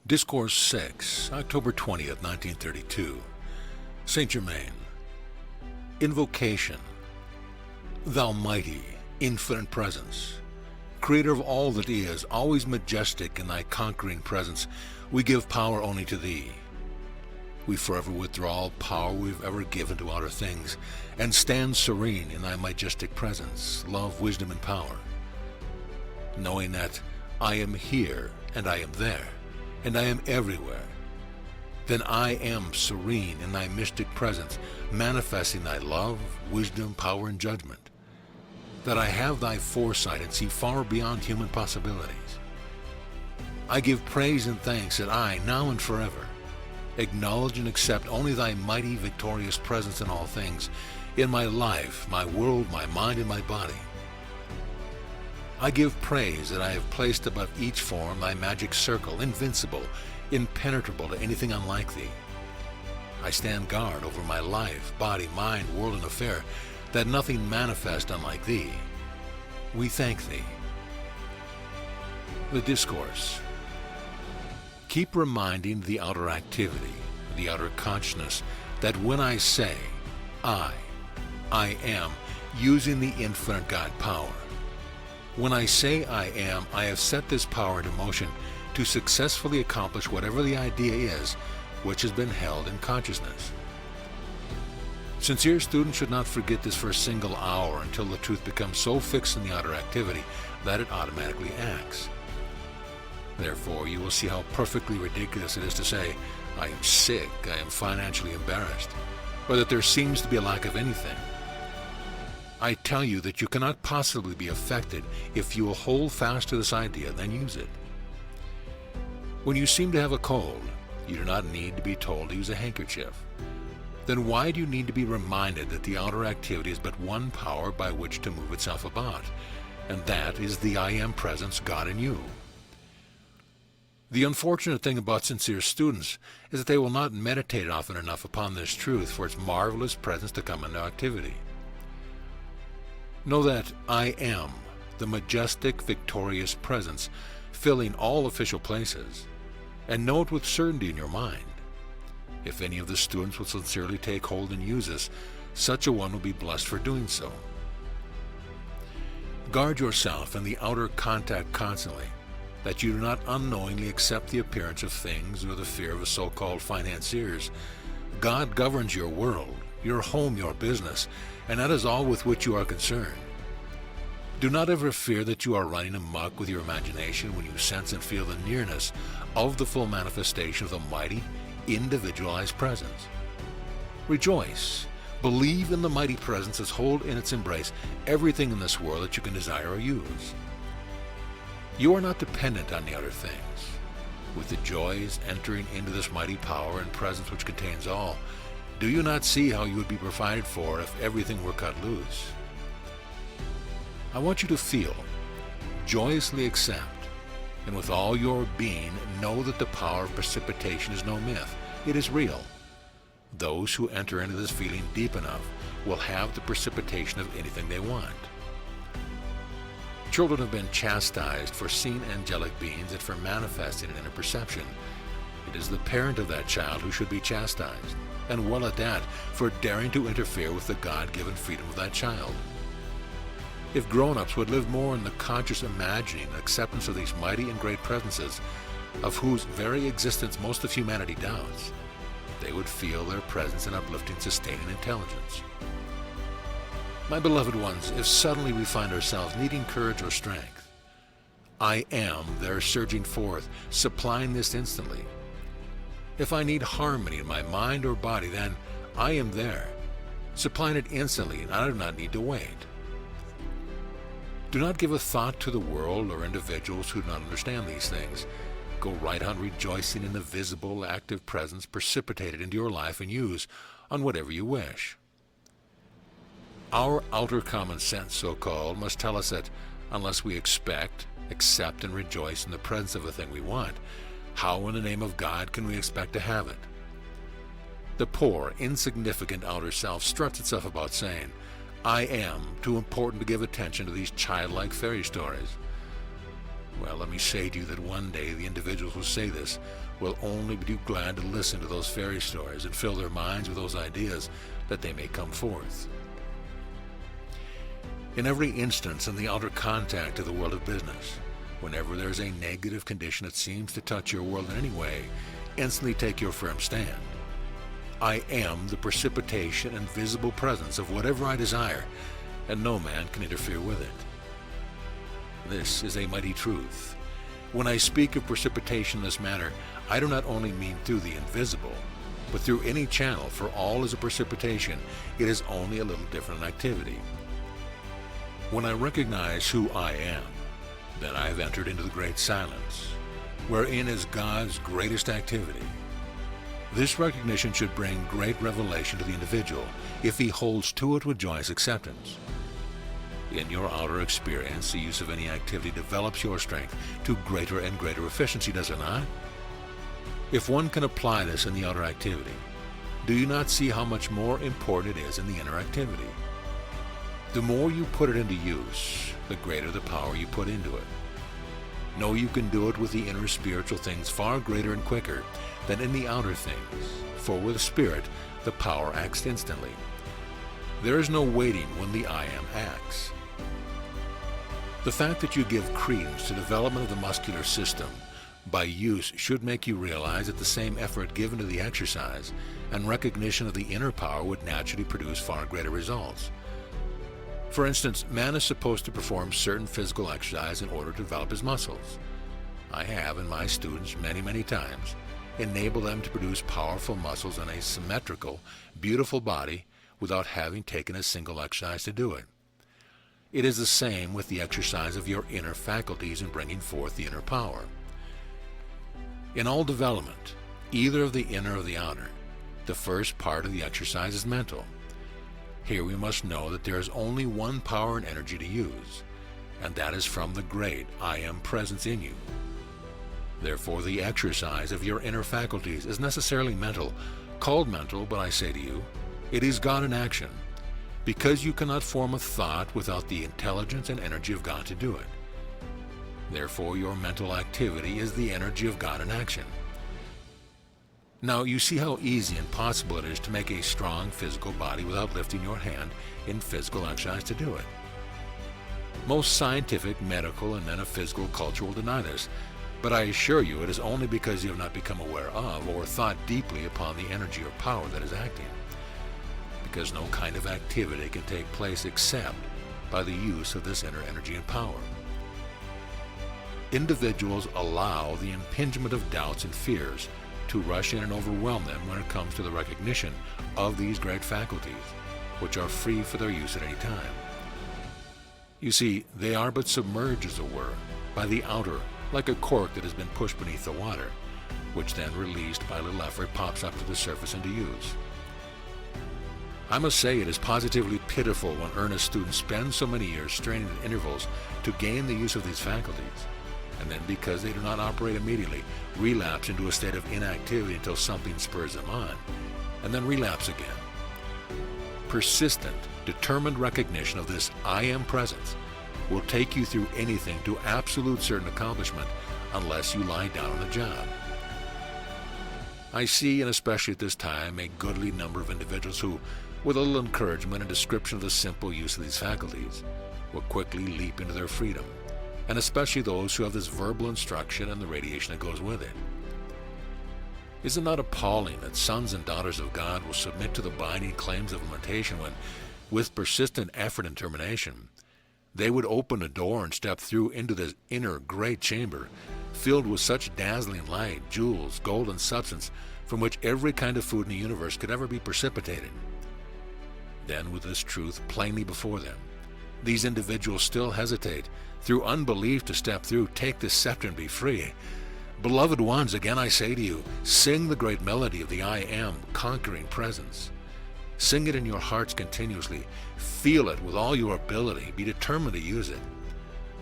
Discourse 6, October 20th, 1932. St. Germain. Invocation. Thou mighty, infinite presence, creator of all that is, always majestic in thy conquering presence, we give power only to thee. We forever withdraw all power we've ever given to outer things, and stand serene in thy majestic presence, love, wisdom, and power. Knowing that I am here, and I am there, and I am everywhere, then I am serene in thy mystic presence, manifesting thy love, wisdom, power, and judgment, that I have thy foresight and see far beyond human possibilities. I give praise and thanks that I, now and forever, acknowledge and accept only thy mighty, victorious presence in all things, in my life, my world, my mind, and my body. I give praise that I have placed above each form thy magic circle, invincible, impenetrable to anything unlike thee. I stand guard over my life, body, mind, world, and affair, that nothing manifest unlike thee. We thank thee. The Discourse. Keep reminding the outer activity, the outer consciousness, that when I say, I am, using the infinite God power. When I say I am, I have set this power into motion to successfully accomplish whatever the idea is which has been held in consciousness. Sincere students should not forget this for a single hour until the truth becomes so fixed in the outer activity that it automatically acts. Therefore, you will see how perfectly ridiculous it is to say, I am sick, I am financially embarrassed, or that there seems to be a lack of anything. I tell you that you cannot possibly be affected if you will hold fast to this idea, then use it. When you seem to have a cold, you do not need to be told to use a handkerchief. Then why do you need to be reminded that the outer activity is but one power by which to move itself about, and that is the I Am presence, God in you? The unfortunate thing about sincere students is that they will not meditate often enough upon this truth for its marvelous presence to come into activity. Know that I am the majestic, victorious presence filling all official places, and know it with certainty in your mind. If any of the students will sincerely take hold and use this, such a one will be blessed for doing so. Guard yourself in the outer contact constantly, that you do not unknowingly accept the appearance of things or the fear of the so-called financiers. God governs your world, your home, your business, and that is all with which you are concerned. Do not ever fear that you are running amok with your imagination when you sense and feel the nearness of the full manifestation of the mighty, individualized presence. Rejoice. Believe in the mighty presence as hold in its embrace everything in this world that you can desire or use. You are not dependent on the other things. With the joys entering into this mighty power and presence which contains all, do you not see how you would be provided for if everything were cut loose? I want you to feel, joyously accept, and with all your being know that the power of precipitation is no myth. It is real. Those who enter into this feeling deep enough will have the precipitation of anything they want. Children have been chastised for seeing angelic beings and for manifesting an inner perception. It is the parent of that child who should be chastised, and well at that, for daring to interfere with the God-given freedom of that child. If grown-ups would live more in the conscious imagining and acceptance of these mighty and great presences, of whose very existence most of humanity doubts, they would feel their presence and uplifting, sustaining intelligence. My beloved ones, if suddenly we find ourselves needing courage or strength, I am there surging forth, supplying this instantly. If I need harmony in my mind or body, then I am there, supplying it instantly, and I do not need to wait. Do not give a thought to the world or individuals who do not understand these things. Go right on rejoicing in the visible, active presence precipitated into your life and use on whatever you wish. Our outer common sense, so-called, must tell us that unless we expect, accept, and rejoice in the presence of a thing we want, how in the name of God can we expect to have it? The poor, insignificant outer self struts itself about saying, I am too important to give attention to these childlike fairy stories. Well, let me say to you that one day the individuals who say this will only be too glad to listen to those fairy stories and fill their minds with those ideas that they may come forth. In every instance in the outer contact of the world of business, whenever there is a negative condition that seems to touch your world in any way, instantly take your firm stand. I am the precipitation and visible presence of whatever I desire, and no man can interfere with it. This is a mighty truth. When I speak of precipitation in this manner, I do not only mean through the invisible, but through any channel, for all is a precipitation. It is only a little different in activity. When I recognize who I am, then I have entered into the great silence, wherein is God's greatest activity. This recognition should bring great revelation to the individual if he holds to it with joyous acceptance. In your outer experience, the use of any activity develops your strength to greater and greater efficiency, does it not? If one can apply this in the outer activity, do you not see how much more important it is in the inner activity? The more you put it into use, the greater the power you put into it. No, you can do it with the inner spiritual things far greater and quicker than in the outer things, for with spirit the power acts instantly. There is no waiting when the I Am acts. The fact that you give credence to development of the muscular system by use should make you realize that the same effort given to the exercise and recognition of the inner power would naturally produce far greater results. For instance, man is supposed to perform certain physical exercise in order to develop his muscles. I have, in my students, many times, enabled them to produce powerful muscles and a symmetrical, beautiful body without having taken a single exercise to do it. It is the same with the exercise of your inner faculties in bringing forth the inner power. In all development, either of the inner or the outer, the first part of the exercise is mental. Here we must know that there is only one power and energy to use, and that is from the great I Am presence in you. Therefore, the exercise of your inner faculties is necessarily mental, called mental, but I say to you, it is God in action, because you cannot form a thought without the intelligence and energy of God to do it. Therefore, your mental activity is the energy of God in action. Now, you see how easy and possible it is to make a strong physical body without lifting your hand in physical exercise to do it. Most scientific, medical, and men of physical culture will deny this, but I assure you it is only because you have not become aware of or thought deeply upon the energy or power that is acting. Because no kind of activity can take place except by the use of this inner energy and power. Individuals allow the impingement of doubts and fears to rush in and overwhelm them when it comes to the recognition of these great faculties, which are free for their use at any time. You see, they are but submerged, as it were, by the outer, like a cork that has been pushed beneath the water, which then, released by little effort, pops up to the surface into use. I must say it is positively pitiful when earnest students spend so many years straining at intervals to gain the use of these faculties, and then, because they do not operate immediately, relapse into a state of inactivity until something spurs them on, and then relapse again. Persistent, determined recognition of this I Am presence will take you through anything to absolute certain accomplishment unless you lie down on the job. I see, and especially at this time, a goodly number of individuals who, with a little encouragement and description of the simple use of these faculties, will quickly leap into their freedom, and especially those who have this verbal instruction and the radiation that goes with it. Is it not appalling that sons and daughters of God will submit to the binding claims of limitation when, with persistent effort and determination, they would open a door and step through into this inner great chamber, filled with such dazzling light, jewels, gold, and substance, from which every kind of food in the universe could ever be precipitated? Then, with this truth plainly before them, these individuals still hesitate, through unbelief, to step through, take the scepter and be free. Beloved ones, again I say to you, sing the great melody of the I Am conquering presence. Sing it in your hearts continuously. Feel it with all your ability. Be determined to use it.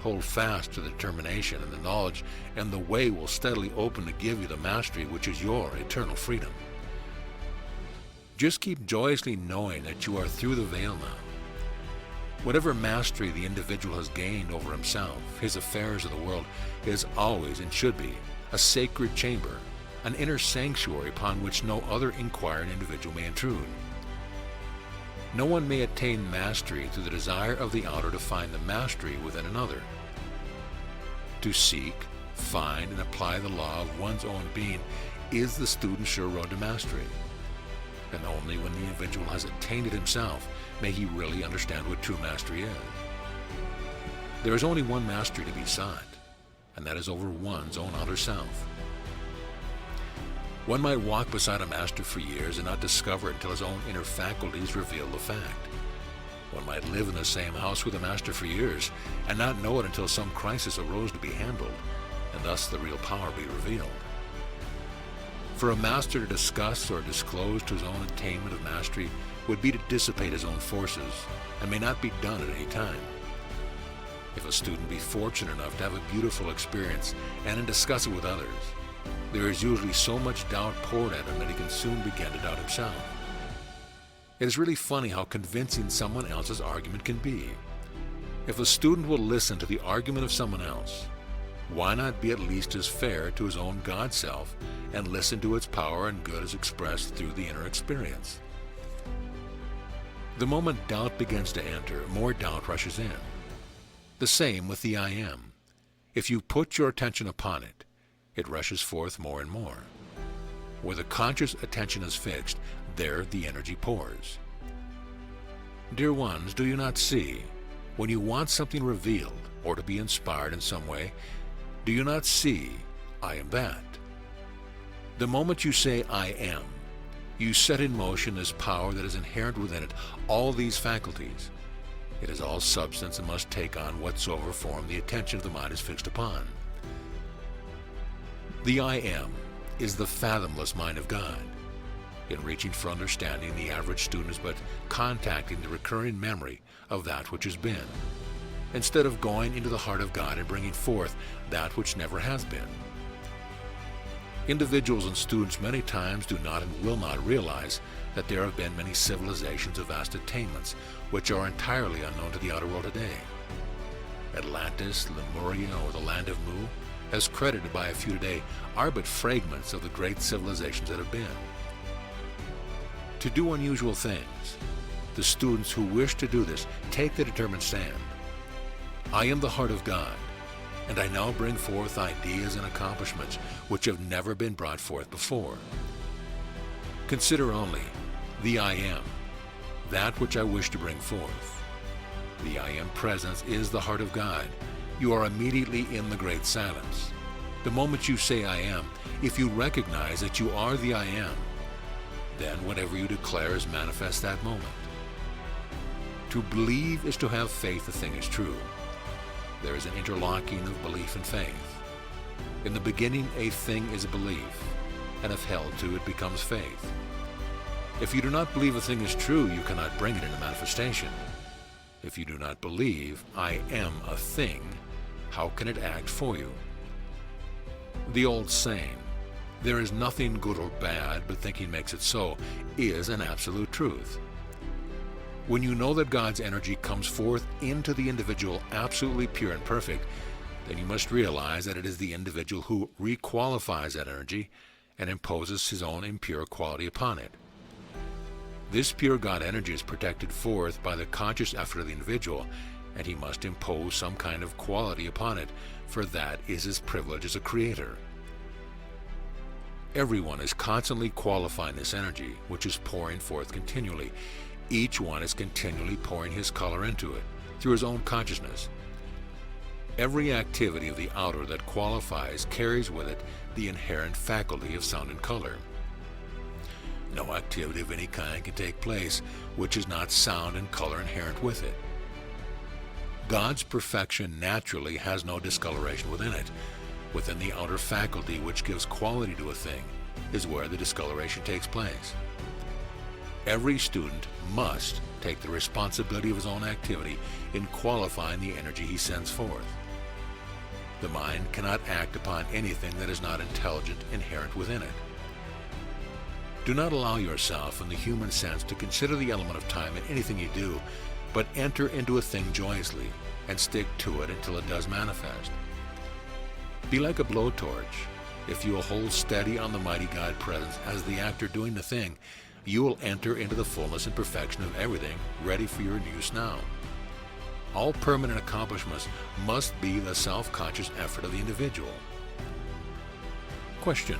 Hold fast to the determination, and the knowledge and the way will steadily open to give you the mastery which is your eternal freedom. Just keep joyously knowing that you are through the veil now. Whatever mastery the individual has gained over himself, his affairs of the world, is always and should be a sacred chamber, an inner sanctuary upon which no other inquiring individual may intrude. No one may attain mastery through the desire of the outer to find the mastery within another. To seek, find, and apply the law of one's own being is the student's sure road to mastery. And only when the individual has attained it himself may he really understand what true mastery is. There is only one mastery to be sought, and that is over one's own outer self. One might walk beside a master for years and not discover it until his own inner faculties reveal the fact. One might live in the same house with a master for years and not know it until some crisis arose to be handled, and thus the real power be revealed. For a master to discuss or disclose to his own attainment of mastery would be to dissipate his own forces, and may not be done at any time. If a student be fortunate enough to have a beautiful experience and then discuss it with others, there is usually so much doubt poured at him that he can soon begin to doubt himself. It is really funny how convincing someone else's argument can be. If a student will listen to the argument of someone else, why not be at least as fair to his own God self and listen to its power and good as expressed through the inner experience? The moment doubt begins to enter, more doubt rushes in. The same with the I am. If you put your attention upon it, it rushes forth more and more. Where the conscious attention is fixed, there the energy pours. Dear ones, do you not see, when you want something revealed or to be inspired in some way, do you not see, I am that? The moment you say, I am, you set in motion this power that is inherent within it, all these faculties. It is all substance and must take on whatsoever form the attention of the mind is fixed upon. The I am is the fathomless mind of God. In reaching for understanding, the average student is but contacting the recurring memory of that which has been, instead of going into the heart of God and bringing forth that which never has been. Individuals and students many times do not and will not realize that there have been many civilizations of vast attainments which are entirely unknown to the outer world today. Atlantis, Lemuria, or the land of Mu, as credited by a few today, are but fragments of the great civilizations that have been. To do unusual things, the students who wish to do this take the determined stand. I am the heart of God, and I now bring forth ideas and accomplishments which have never been brought forth before. Consider only the I am, that which I wish to bring forth. The I am presence is the heart of God. You are immediately in the great silence. The moment you say I am, if you recognize that you are the I am, then whatever you declare is manifest that moment. To believe is to have faith a thing is true. There is an interlocking of belief and faith. In the beginning, a thing is a belief, and if held to, it becomes faith. If you do not believe a thing is true, you cannot bring it into manifestation. If you do not believe I am a thing, how can it act for you? The old saying, there is nothing good or bad, but thinking makes it so, is an absolute truth. When you know that God's energy comes forth into the individual absolutely pure and perfect, then you must realize that it is the individual who requalifies that energy and imposes his own impure quality upon it. This pure God energy is protected forth by the conscious effort of the individual, and he must impose some kind of quality upon it, for that is his privilege as a creator. Everyone is constantly qualifying this energy, which is pouring forth continually. Each one is continually pouring his color into it, through his own consciousness. Every activity of the outer that qualifies carries with it the inherent faculty of sound and color. No activity of any kind can take place which is not sound and color inherent with it. God's perfection naturally has no discoloration within it. Within the outer faculty which gives quality to a thing is where the discoloration takes place. Every student must take the responsibility of his own activity in qualifying the energy he sends forth. The mind cannot act upon anything that is not intelligent inherent within it. Do not allow yourself in the human sense to consider the element of time in anything you do, but enter into a thing joyously, and stick to it until it does manifest. Be like a blowtorch. If you will hold steady on the mighty God presence as the actor doing the thing, you will enter into the fullness and perfection of everything ready for your use now. All permanent accomplishments must be the self-conscious effort of the individual. Question: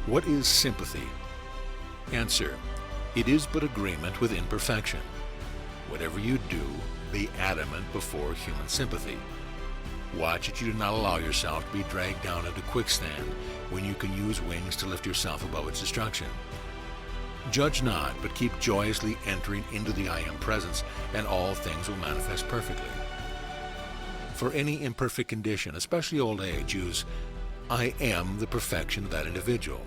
what is sympathy? Answer: it is but agreement with imperfection. Whatever you do, be adamant before human sympathy. Watch that you do not allow yourself to be dragged down into quicksand when you can use wings to lift yourself above its destruction. Judge not, but keep joyously entering into the I Am presence, and all things will manifest perfectly. For any imperfect condition, especially old age, use I am the perfection of that individual.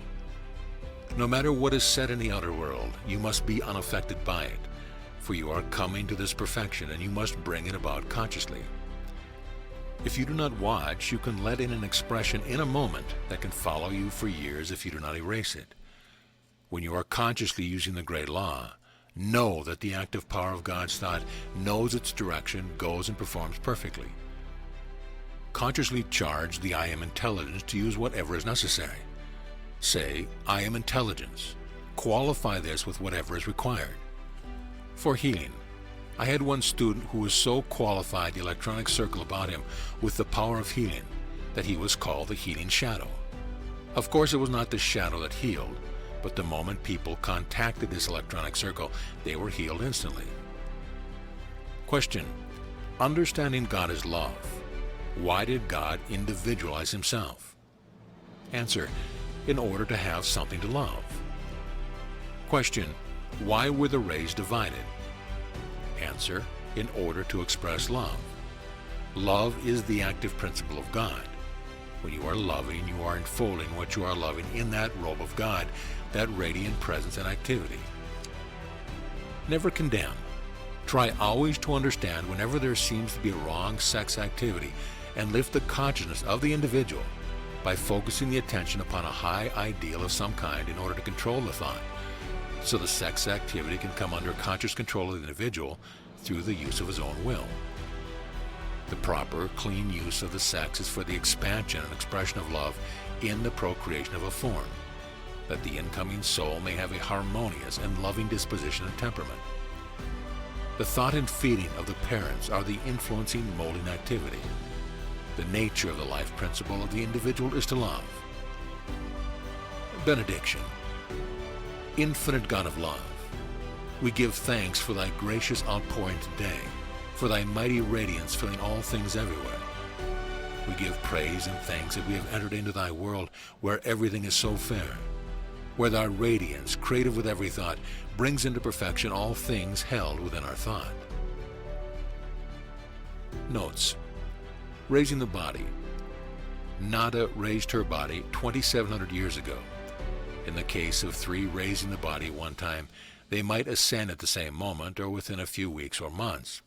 No matter what is said in the outer world, you must be unaffected by it, for you are coming to this perfection and you must bring it about consciously. If you do not watch, you can let in an expression in a moment that can follow you for years if you do not erase it. When you are consciously using the great law, know that the active power of God's thought knows its direction, goes and performs perfectly. Consciously charge the I Am intelligence to use whatever is necessary. Say, I am intelligence. Qualify this with whatever is required. For healing, I had one student who was so qualified the electronic circle about him with the power of healing that he was called the healing shadow. Of course, it was not the shadow that healed, but the moment people contacted this electronic circle, they were healed instantly. Question: understanding God as love, why did God individualize himself? Answer: in order to have something to love. Question: why were the rays divided? Answer: in order to express love. Love is the active principle of God. When you are loving, you are enfolding what you are loving in that robe of God, that radiant presence and activity. Never condemn. Try always to understand whenever there seems to be a wrong sex activity, and lift the consciousness of the individual by focusing the attention upon a high ideal of some kind in order to control the thought, so the sex activity can come under conscious control of the individual through the use of his own will. The proper, clean use of the sex is for the expansion and expression of love in the procreation of a form, that the incoming soul may have a harmonious and loving disposition and temperament. The thought and feeling of the parents are the influencing, molding activity. The nature of the life principle of the individual is to love. Benediction. Infinite God of love, we give thanks for thy gracious outpouring today, for thy mighty radiance filling all things everywhere. We give praise and thanks that we have entered into thy world where everything is so fair, where thy radiance, creative with every thought, brings into perfection all things held within our thought. Notes: raising the body. Nada raised her body 2,700 years ago. In the case of three raising the body at one time, they might ascend at the same moment or within a few weeks or months.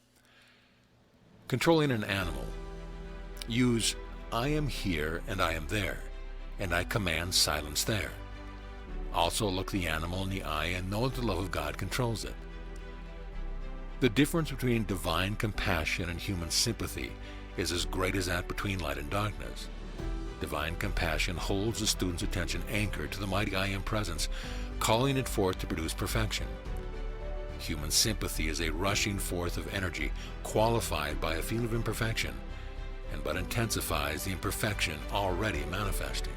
Controlling an animal. Use I am here and I am there, and I command silence there. Also look the animal in the eye and know that the love of God controls it. The difference between divine compassion and human sympathy is as great as that between light and darkness. Divine compassion holds the student's attention anchored to the mighty I Am presence, calling it forth to produce perfection. Human sympathy is a rushing forth of energy qualified by a feeling of imperfection, and but intensifies the imperfection already manifesting.